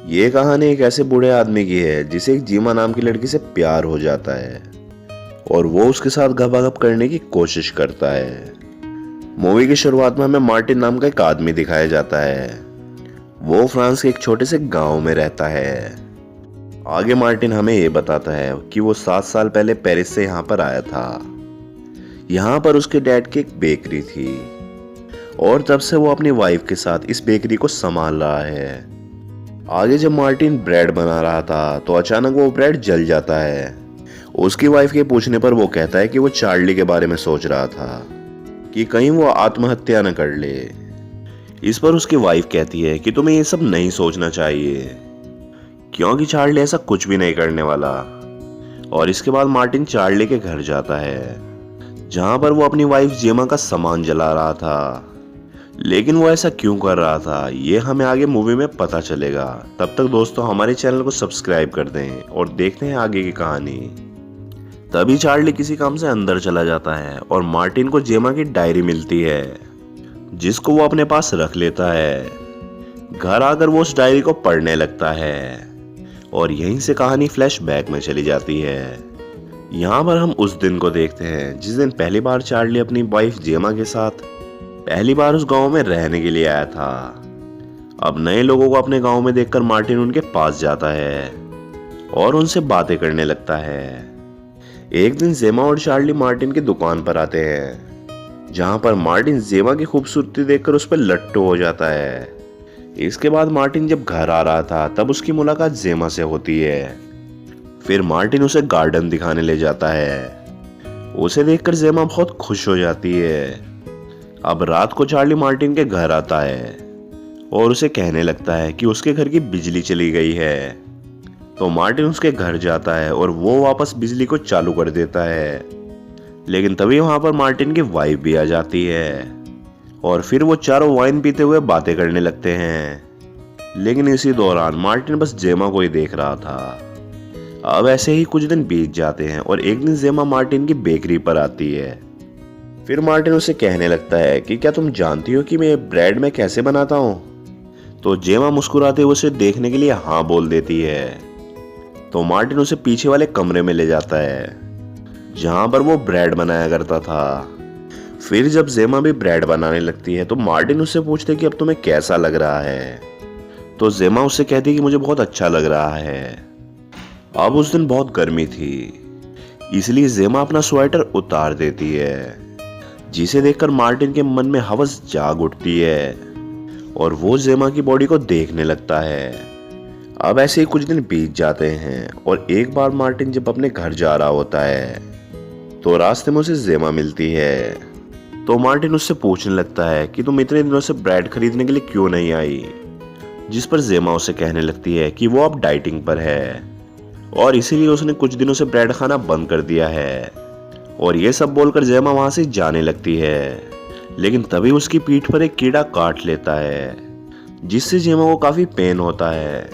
ये कहानी एक ऐसे बूढ़े आदमी की है जिसे एक जीमा नाम की लड़की से प्यार हो जाता है और वो उसके साथ गपागप करने की कोशिश करता है। मूवी की शुरुआत में हमें मार्टिन नाम का एक आदमी दिखाया जाता है। वो फ्रांस के एक छोटे से गांव में रहता है। आगे मार्टिन हमें ये बताता है कि वो 7 साल पहले पेरिस से यहाँ पर आया था। यहाँ पर उसके डैड की एक बेकरी थी और तब से वो अपनी वाइफ के साथ इस बेकरी को संभाल रहा है। आगे जब मार्टिन ब्रेड बना रहा था तो अचानक वो ब्रेड जल जाता है। उसकी वाइफ के पूछने पर वो कहता है कि वो चार्ली के बारे में सोच रहा था कि कहीं वो आत्महत्या न कर ले। इस पर उसकी वाइफ कहती है कि तुम्हें ये सब नहीं सोचना चाहिए क्योंकि चार्ली ऐसा कुछ भी नहीं करने वाला। और इसके बाद मार्टिन चार्ली के घर जाता है जहां पर वो अपनी वाइफ जेमा का सामान जला रहा था। लेकिन वो ऐसा क्यों कर रहा था ये हमें आगे मूवी में पता चलेगा। तब तक दोस्तों हमारे चैनल को सब्सक्राइब कर दें और देखते हैं आगे की कहानी। तभी चार्ली किसी काम से अंदर चला जाता है और मार्टिन को जेमा की डायरी मिलती है जिसको वो अपने पास रख लेता है। घर आकर वो उस डायरी को पढ़ने लगता है और यहीं से कहानी फ्लैशबैक में चली जाती है। यहाँ पर हम उस दिन को देखते हैं जिस दिन पहली बार चार्ली अपनी वाइफ जेमा के साथ पहली बार उस गांव में रहने के लिए आया था। अब नए लोगों को अपने गांव में देखकर मार्टिन उनके पास जाता है और उनसे बातें करने लगता है। एक दिन जेमा और चार्ली मार्टिन की दुकान पर आते हैं जहां पर मार्टिन जेमा की खूबसूरती देखकर उस पर लट्टू हो जाता है। इसके बाद मार्टिन जब घर आ रहा था तब उसकी मुलाकात जेमा से होती है। फिर मार्टिन उसे गार्डन दिखाने ले जाता है। उसे देखकर जेमा बहुत खुश हो जाती है। अब रात को चार्ली मार्टिन के घर आता है और उसे कहने लगता है कि उसके घर की बिजली चली गई है। तो मार्टिन उसके घर जाता है और वो वापस बिजली को चालू कर देता है। लेकिन तभी वहां पर मार्टिन की वाइफ भी आ जाती है और फिर वो चारों वाइन पीते हुए बातें करने लगते हैं। लेकिन इसी दौरान मार्टिन बस जेमा को ही देख रहा था। अब ऐसे ही कुछ दिन बीत जाते हैं और एक दिन जेमा मार्टिन की बेकरी पर आती है। फिर मार्टिन उसे कहने लगता है कि क्या तुम जानती हो कि मैं ब्रेड में कैसे बनाता हूँ। तो जेमा मुस्कुराते हुए उसे देखने के लिए हाँ बोल देती है। तो मार्टिन उसे पीछे वाले कमरे में ले जाता है जहां पर वो ब्रेड बनाया करता था। फिर जब जेमा भी ब्रेड बनाने लगती है तो मार्टिन उससे पूछते कि अब तुम्हें कैसा लग रहा है। तो जेमा उससे कहती है कि मुझे बहुत अच्छा लग रहा है। अब उस दिन बहुत गर्मी थी इसलिए जेमा अपना स्वेटर उतार देती है जिसे देखकर मार्टिन के मन में हवस जाग उठती है और वो जेमा की बॉडी को देखने लगता है। अब ऐसे ही कुछ दिन बीत जाते हैं और एक बार मार्टिन जब अपने घर जा रहा होता है तो रास्ते में उसे जेमा मिलती है। तो मार्टिन उससे पूछने लगता है कि तुम इतने दिनों से ब्रेड खरीदने के लिए क्यों नहीं आई। जिस पर जेमा उसे कहने लगती है कि वो अब डाइटिंग पर है और इसीलिए उसने कुछ दिनों से ब्रेड खाना बंद कर दिया है। और ये सब बोलकर जेमा वहां से जाने लगती है। लेकिन तभी उसकी पीठ पर एक कीड़ा काट लेता है जिससे जेमा को काफी पेन होता है।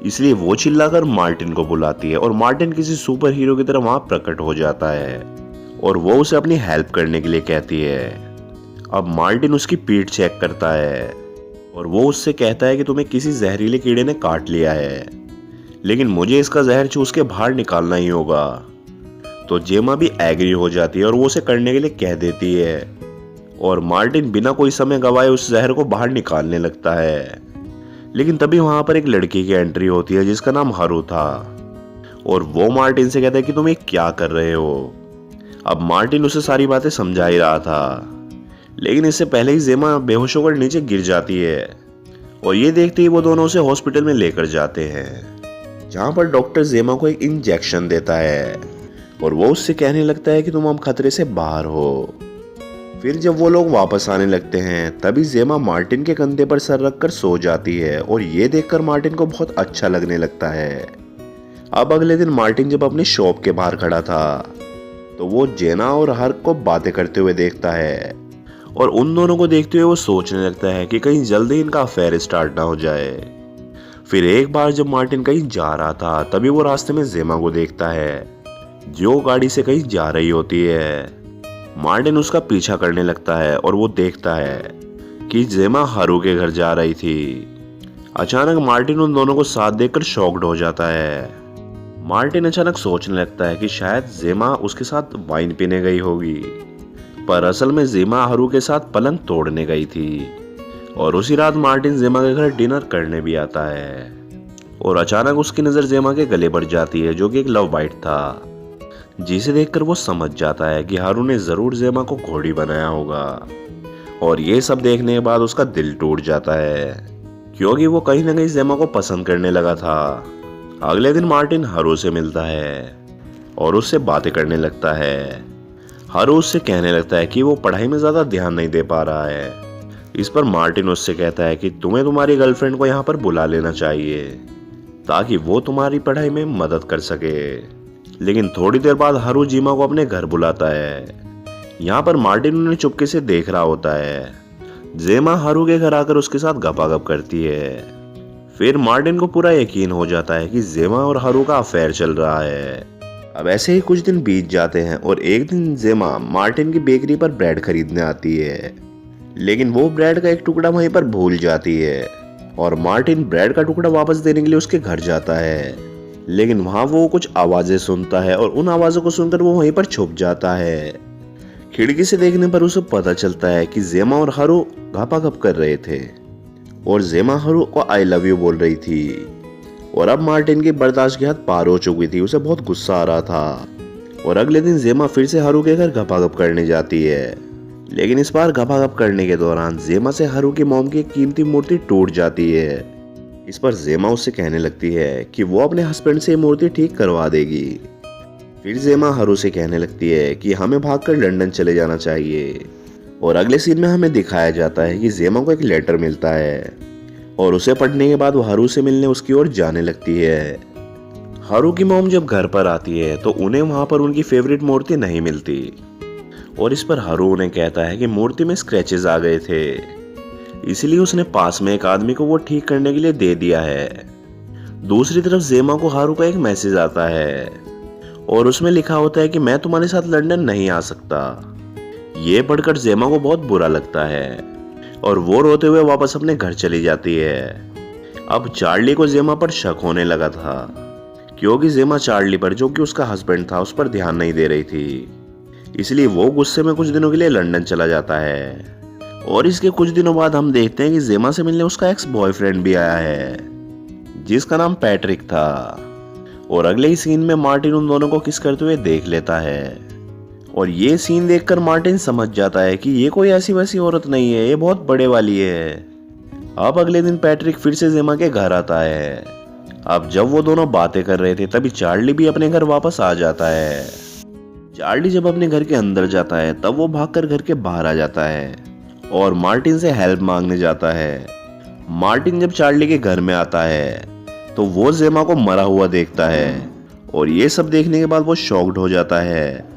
इसलिए वो चिल्लाकर मार्टिन को बुलाती है और मार्टिन किसी सुपर हीरो की तरह वहां प्रकट हो जाता है और वो उसे अपनी हेल्प करने के लिए कहती है। अब मार्टिन उसकी पीठ चेक करता है और वो उससे कहता है कि तुम्हें किसी जहरीले कीड़े ने काट लिया है लेकिन मुझे इसका जहर चूस के बाहर निकालना ही होगा। तो जेमा भी एग्री हो जाती है और वो उसे करने के लिए कह देती है और मार्टिन बिना कोई समय गवाए उस जहर को बाहर निकालने लगता है। लेकिन तभी वहां पर एक लड़की की एंट्री होती है जिसका नाम हारू था और वो मार्टिन से कहता है कि तुम ये क्या कर रहे हो। अब मार्टिन उसे सारी बातें समझा ही रहा था लेकिन इससे पहले ही जेमा बेहोश होकर नीचे गिर जाती है और ये देखते ही वो दोनों उसे हॉस्पिटल में लेकर जाते हैं जहां पर डॉक्टर जेमा को एक इंजेक्शन देता है और वो उससे कहने लगता है कि तुम अब खतरे से बाहर हो। फिर जब वो लोग वापस आने लगते हैं तभी जेमा मार्टिन के कंधे पर सर रखकर सो जाती है और ये देखकर मार्टिन को बहुत अच्छा लगने लगता है। अब अगले दिन मार्टिन जब अपनी शॉप के बाहर खड़ा था तो वो जेना और हर्क को बातें करते हुए देखता है और उन दोनों को देखते हुए वो सोचने लगता है कि कहीं जल्दी इनका अफेयर स्टार्ट ना हो जाए। फिर एक बार जब मार्टिन कहीं जा रहा था तभी वो रास्ते में जेमा को देखता है जो गाड़ी से कहीं जा रही होती है। मार्टिन उसका पीछा करने लगता है और वो देखता है कि जेमा हारू के घर जा रही थी। अचानक मार्टिन उन दोनों को साथ देखकर शॉक्ड हो जाता है। मार्टिन अचानक सोचने लगता है कि शायद जेमा उसके साथ वाइन पीने गई होगी, पर असल में जेमा हरू के साथ पलंग तोड़ने गई थी। और उसी रात मार्टिन जेमा के घर डिनर करने भी आता है और अचानक उसकी नज़र जेमा के गले पड़ जाती है, जो कि एक लव बाइट था, जिसे देखकर वो समझ जाता है कि हरू ने ज़रूर जेमा को घोड़ी बनाया होगा। और ये सब देखने के बाद उसका दिल टूट जाता है, क्योंकि वो कहीं ना कहीं जेमा को पसंद करने लगा था। अगले दिन मार्टिन हरू से मिलता है और उससे बातें करने लगता है। हरू उससे कहने लगता है कि वो पढ़ाई में ज़्यादा ध्यान नहीं दे पा रहा है। इस पर मार्टिन उससे कहता है कि तुम्हें तुम्हारी गर्लफ्रेंड को यहाँ पर बुला लेना चाहिए ताकि वो तुम्हारी पढ़ाई में मदद कर सके। लेकिन थोड़ी देर बाद हरू जीमा को अपने घर बुलाता है। यहाँ पर मार्टिन उन्हें चुपके से देख रहा होता है। जेमा हरू के घर आकर उसके साथ गपागप करती है। फिर मार्टिन को पूरा यकीन हो जाता है कि जेमा और हरू का अफेयर चल रहा है। अब ऐसे ही कुछ दिन बीत जाते हैं और एक दिन जेमा मार्टिन की बेकरी पर ब्रेड खरीदने आती है, लेकिन वो ब्रेड का एक टुकड़ा वहीं पर भूल जाती है और मार्टिन ब्रेड का टुकड़ा वापस देने के लिए उसके घर जाता है। लेकिन वहां वो कुछ आवाजें सुनता है और उन आवाजों को सुनकर वो वहीं पर छुप जाता है। खिड़की से देखने पर उसे पता चलता है कि जेमा और हरू गपागप कर रहे थे और जेमा हरू को आई लव यू बोल रही थी। और अब मार्टिन की बर्दाश्त की हद पार हो चुकी थी, उसे बहुत गुस्सा आ रहा था। और अगले दिन जेमा फिर से हरू के घर गपागप करने जाती है, लेकिन इस बार गपागप करने के दौरान जेमा से हरू की मॉम की एक कीमती मूर्ति टूट जाती है। इस पर जेमा उससे कहने लगती है कि वो अपने हस्बैंड से ये मूर्ति ठीक करवा देगी। फिर जेमा हरू से कहने लगती है कि हमें भागकर लंदन चले जाना चाहिए। और अगले सीन में हमें दिखाया जाता है कि जेमा को एक लेटर मिलता है और उसे पढ़ने के बाद वो हरू से मिलने उसकी ओर जाने लगती है। हरू की मॉम जब घर पर आती है तो उन्हें वहां पर उनकी फेवरेट मूर्ति नहीं मिलती और इस पर हरू उन्हें कहता है कि मूर्ति में स्क्रैचेस आ गए थे, इसलिए उसने पास में एक आदमी को वो ठीक करने के लिए दे दिया है। दूसरी तरफ जेमा को हरू का एक मैसेज आता है और उसमें लिखा होता है कि मैं तुम्हारे साथ लंदन नहीं आ सकता। ये पढ़कर जेमा को बहुत बुरा लगता है और वो रोते हुए वापस अपने घर चली जाती है। अब चार्ली को जेमा पर शक होने लगा था, क्योंकि जेमा चार्ली पर, जो कि उसका हस्बैंड था, उस पर ध्यान नहीं दे रही थी। इसलिए वो गुस्से में कुछ दिनों के लिए लंदन चला जाता है। और इसके कुछ दिनों बाद हम देखते हैं कि जेमा से मिलने उसका एक्स बॉयफ्रेंड भी आया है, जिसका नाम पैट्रिक था। और अगले ही सीन में मार्टिन उन दोनों को किस करते हुए देख लेता है। और ये सीन देखकर मार्टिन समझ जाता है कि ये कोई ऐसी वैसी औरत नहीं है, ये बहुत बड़े वाली है। अब अगले दिन पैट्रिक फिर से जेमा के घर आता है। अब जब वो दोनों बातें कर रहे थे तभी चार्ली भी अपने घर वापस आ जाता है। चार्ली जब अपने घर के अंदर जाता है तब वो भागकर घर के बाहर आ जाता है और मार्टिन से हेल्प मांगने जाता है। मार्टिन जब चार्ली के घर में आता है तो वो जेमा को मरा हुआ देखता है और ये सब देखने के बाद वो शॉक्ड हो जाता है।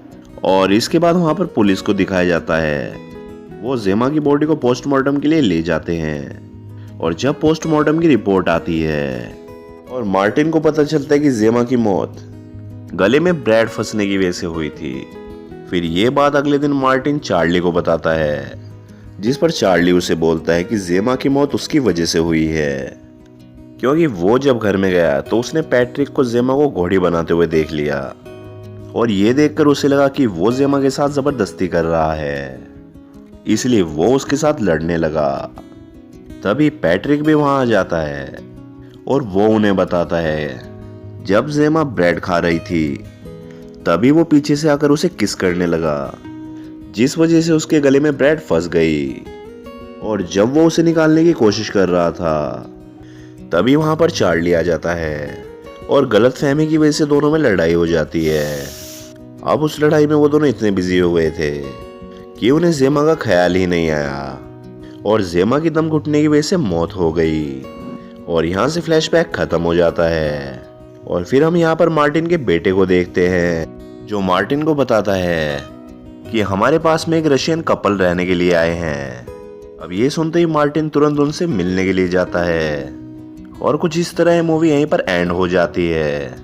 और इसके बाद वहां पर पुलिस को दिखाया जाता है। वो जेमा की बॉडी को पोस्टमार्टम के लिए ले जाते हैं और जब पोस्टमार्टम की रिपोर्ट आती है और मार्टिन को पता चलता है कि जेमा की मौत गले में ब्रेड फंसने की वजह से हुई थी। फिर ये बात अगले दिन मार्टिन चार्ली को बताता है, जिस पर चार्ली उसे बोलता है कि जेमा की मौत उसकी वजह से हुई है, क्योंकि वो जब घर में गया तो उसने पैट्रिक को जेमा को घोड़ी बनाते हुए देख लिया और ये देखकर उसे लगा कि वो जेमा के साथ जबरदस्ती कर रहा है, इसलिए वो उसके साथ लड़ने लगा। तभी पैट्रिक भी वहां आ जाता है और वो उन्हें बताता है जब जेमा ब्रेड खा रही थी तभी वो पीछे से आकर उसे किस करने लगा, जिस वजह से उसके गले में ब्रेड फंस गई। और जब वो उसे निकालने की कोशिश कर रहा था तभी वहां पर चार्ली आ जाता है और गलतफहमी की वजह से दोनों में लड़ाई हो जाती है। अब उस लड़ाई में वो दोनों इतने बिजी हो गए थे कि उन्हें जेमा का ख्याल ही नहीं आया और जेमा की दम घुटने की वजह से मौत हो गई। और यहाँ से फ्लैशबैक खत्म हो जाता है और फिर हम यहाँ पर मार्टिन के बेटे को देखते हैं, जो मार्टिन को बताता है कि हमारे पास में एक रशियन कपल रहने के लिए आए हैं। अब ये सुनते ही मार्टिन तुरंत उनसे मिलने के लिए जाता है और कुछ इस तरह ये मूवी यहीं पर एंड हो जाती है।